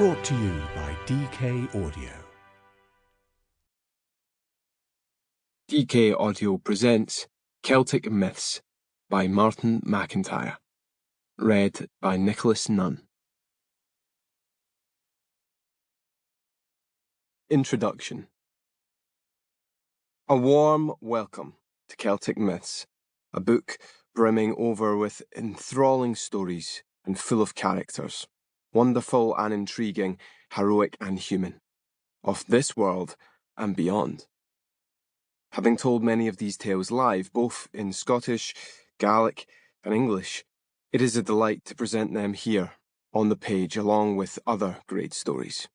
Brought to you by DK Audio. DK Audio presents Celtic Myths by Martin Macintyre. Read by Nicholas Nunn. Introduction. A warm welcome to Celtic Myths, a book brimming over with enthralling stories and full of characters, wonderful and intriguing, heroic and human, of this world and beyond. Having told many of these tales live, both in Scottish, Gaelic and English, it is a delight to present them here on the page along with other great stories.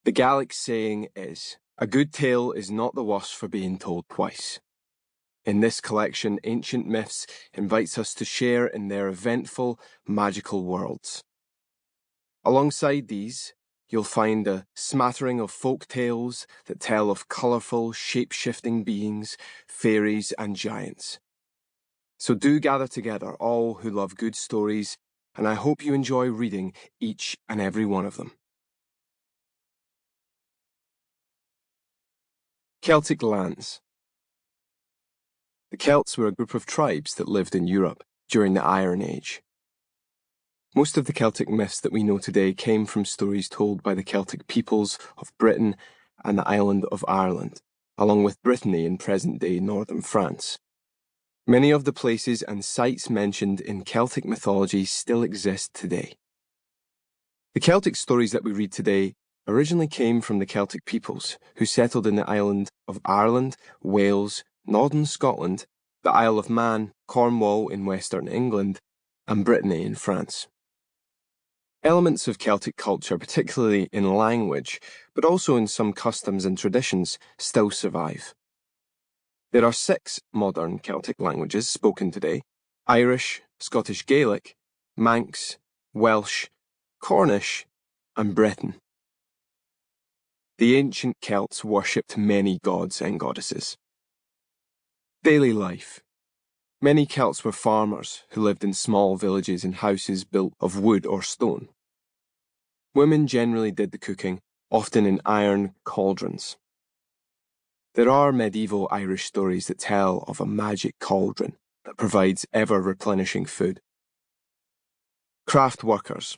The Gaelic saying is, "A good tale is not the worse for being told twice." In this collection, Ancient Myths invites us to share in their eventful, magical worlds. Alongside these, you'll find a smattering of folk tales that tell of colourful, shape-shifting beings, fairies and giants. So do gather together all who love good stories, and I hope you enjoy reading each and every one of them. Celtic lands. The Celts were a group of tribes that lived in Europe during the Iron Age. Most of the Celtic myths that we know today came from stories told by the Celtic peoples of Britain and the island of Ireland, along with Brittany in present-day northern France. Many of the places and sites mentioned in Celtic mythology still exist today. The Celtic stories that we read today originally came from the Celtic peoples who settled in the island of Ireland, Wales, northern Scotland, the Isle of Man, Cornwall in western England, and Brittany in France. Elements of Celtic culture, particularly in language, but also in some customs and traditions, still survive. There are 6 modern Celtic languages spoken today: Irish, Scottish Gaelic, Manx, Welsh, Cornish, and Breton. The ancient Celts worshipped many gods and goddesses. Daily life. Many Celts were farmers who lived in small villages in houses built of wood or stone. Women generally did the cooking, often in iron cauldrons. There are medieval Irish stories that tell of a magic cauldron that provides ever-replenishing food. Craft workers.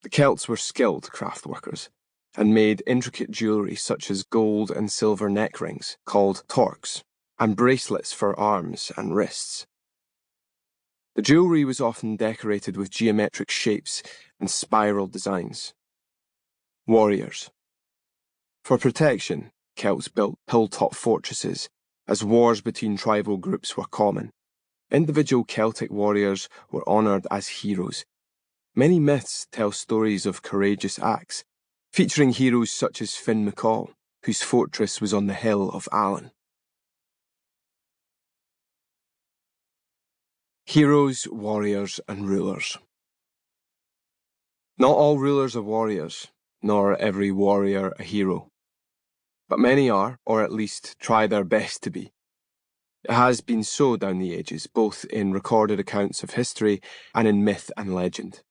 The Celts were skilled craft workers and made intricate jewellery such as gold and silver neck rings, called torques, and bracelets for arms and wrists. The jewellery was often decorated with geometric shapes and spiral designs. Warriors. For protection, Celts built hilltop fortresses, as wars between tribal groups were common. Individual Celtic warriors were honoured as heroes. Many myths tell stories of courageous acts, featuring heroes such as Finn MacCool, whose fortress was on the hill of Allen. Heroes, warriors, and rulers. Not all rulers are warriors, nor every warrior a hero. But many are, or at least try their best to be. It has been so down the ages, both in recorded accounts of history and in myth and legend.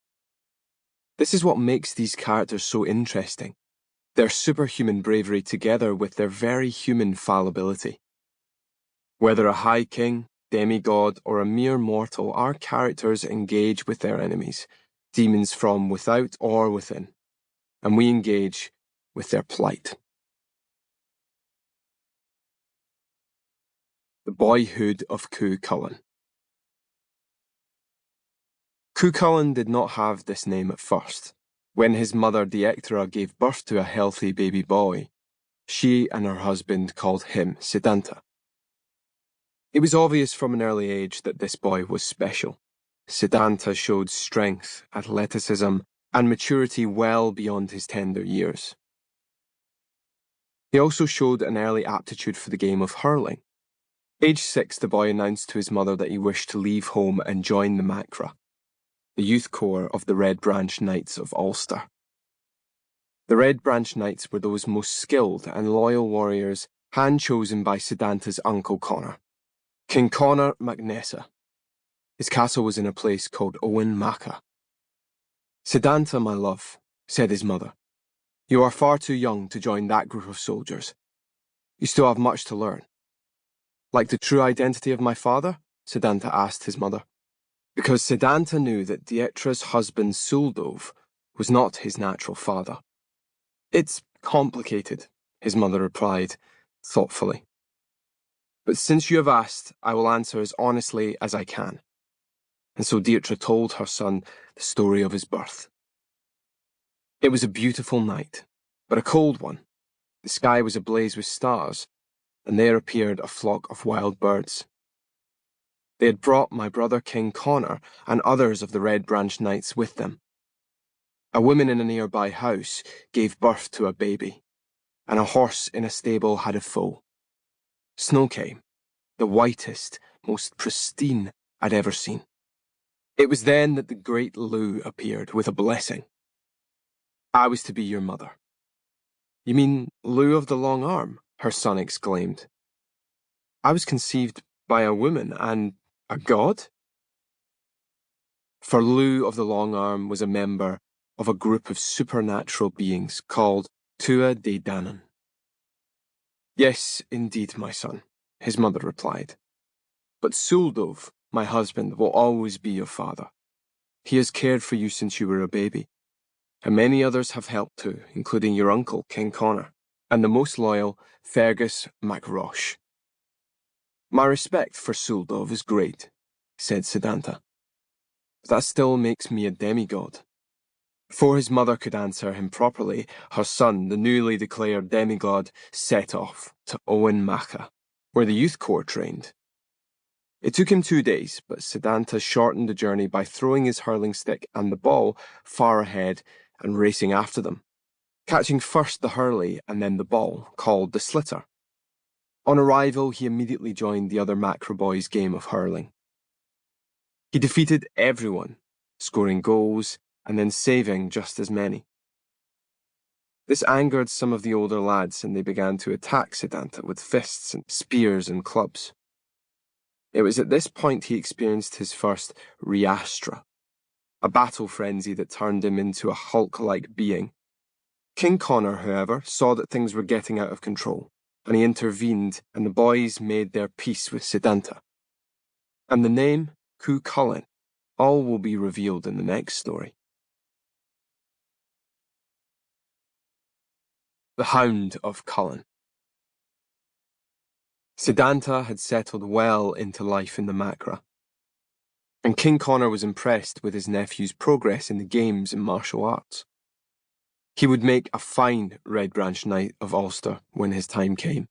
This is what makes these characters so interesting: their superhuman bravery together with their very human fallibility. Whether a high king, demigod, or a mere mortal, our characters engage with their enemies, demons from without or within, and we engage with their plight. The Boyhood of Cuchulainn. Cuchulainn did not have this name at first. When his mother Dagda gave birth to a healthy baby boy, she and her husband called him Sedanta. It was obvious from an early age that this boy was special. Sedanta showed strength, athleticism, and maturity well beyond his tender years. He also showed an early aptitude for the game of hurling. Age 6, the boy announced to his mother that he wished to leave home and join the Macra, the youth corps of the Red Branch Knights of Ulster. The Red Branch Knights were those most skilled and loyal warriors hand-chosen by Sedanta's uncle Connor, King Connor MacNessa. His castle was in a place called Owen Macha. Sedanta, my love, said his mother. You are far too young to join that group of soldiers. You still have much to learn. Like the true identity of my father? Siddhanta asked his mother. Because Siddhanta knew that Dietra's husband Suldov was not his natural father. It's complicated, his mother replied, thoughtfully. But since you have asked, I will answer as honestly as I can. And so Dietra told her son the story of his birth. It was a beautiful night, but a cold one. The sky was ablaze with stars, and there appeared a flock of wild birds. They had brought my brother King Connor and others of the Red Branch Knights with them. A woman in a nearby house gave birth to a baby, and a horse in a stable had a foal. Snow came, the whitest, most pristine I'd ever seen. It was then that the great Lugh appeared with a blessing. I was to be your mother. You mean Lugh of the Long Arm? Her son exclaimed. I was conceived by a woman and a god? For Lugh of the Long Arm was a member of a group of supernatural beings called Tua de Danann. Yes, indeed, my son, his mother replied. But Suldov, my husband, will always be your father. He has cared for you since you were a baby, and many others have helped too, including your uncle, King Connor, and the most loyal, Fergus MacRosh. My respect for Suldov is great, said Siddhanta. But that still makes me a demigod. Before his mother could answer him properly, her son, the newly declared demigod, set off to Owen Macha, where the youth corps trained. It took him 2 days, but Siddhanta shortened the journey by throwing his hurling stick and the ball far ahead and racing after them, catching first the hurley and then the ball, called the slitter. On arrival, he immediately joined the other Macra boys' game of hurling. He defeated everyone, scoring goals and then saving just as many. This angered some of the older lads, and they began to attack Siddhanta with fists and spears and clubs. It was at this point he experienced his first Riastra, a battle frenzy that turned him into a Hulk-like being. King Connor, however, saw that things were getting out of control, and he intervened, and the boys made their peace with Siddhanta. And the name, Cú Chulainn, all will be revealed in the next story. The Hound of Chulainn. Siddhanta had settled well into life in the Macra, and King Connor was impressed with his nephew's progress in the games and martial arts. He would make a fine Red Branch Knight of Ulster when his time came,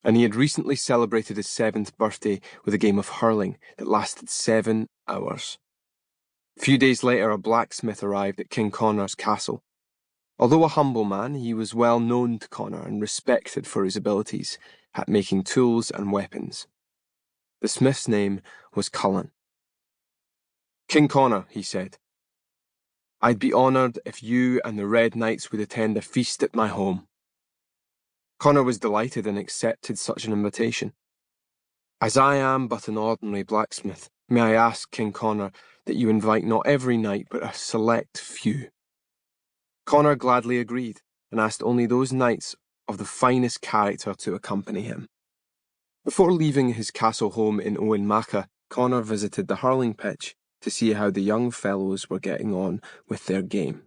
and he had recently celebrated his 7th birthday with a game of hurling that lasted 7 hours. A few days later, a blacksmith arrived at King Connor's castle. Although a humble man, he was well known to Connor and respected for his abilities at making tools and weapons. The smith's name was Chulainn. King Connor, he said, I'd be honoured if you and the Red Knights would attend a feast at my home. Connor was delighted and accepted such an invitation. As I am but an ordinary blacksmith, may I ask, King Connor, that you invite not every knight but a select few. Connor gladly agreed, and asked only those knights of the finest character to accompany him. Before leaving his castle home in Owen Macha, Connor visited the hurling pitch to see how the young fellows were getting on with their game.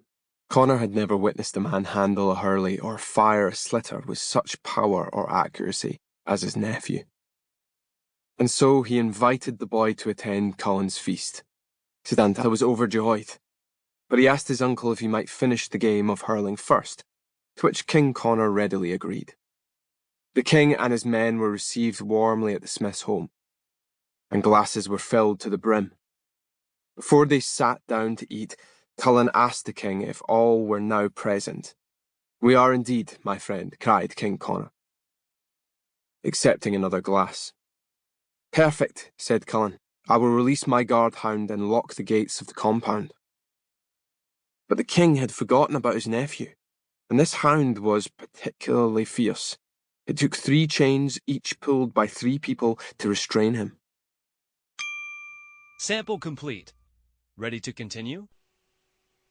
Connor had never witnessed a man handle a hurley or fire a slitter with such power or accuracy as his nephew. And so he invited the boy to attend Chulainn's feast. Siddhanta was overjoyed, but he asked his uncle if he might finish the game of hurling first, to which King Connor readily agreed. The king and his men were received warmly at the smith's home, and glasses were filled to the brim. Before they sat down to eat, Chulainn asked the king if all were now present. We are indeed, my friend, cried King Connor, accepting another glass. Perfect, said Chulainn. I will release my guard hound and lock the gates of the compound. But the king had forgotten about his nephew, and this hound was particularly fierce. It took 3 chains, each pulled by 3 people, to restrain him. Sample complete. Ready to continue?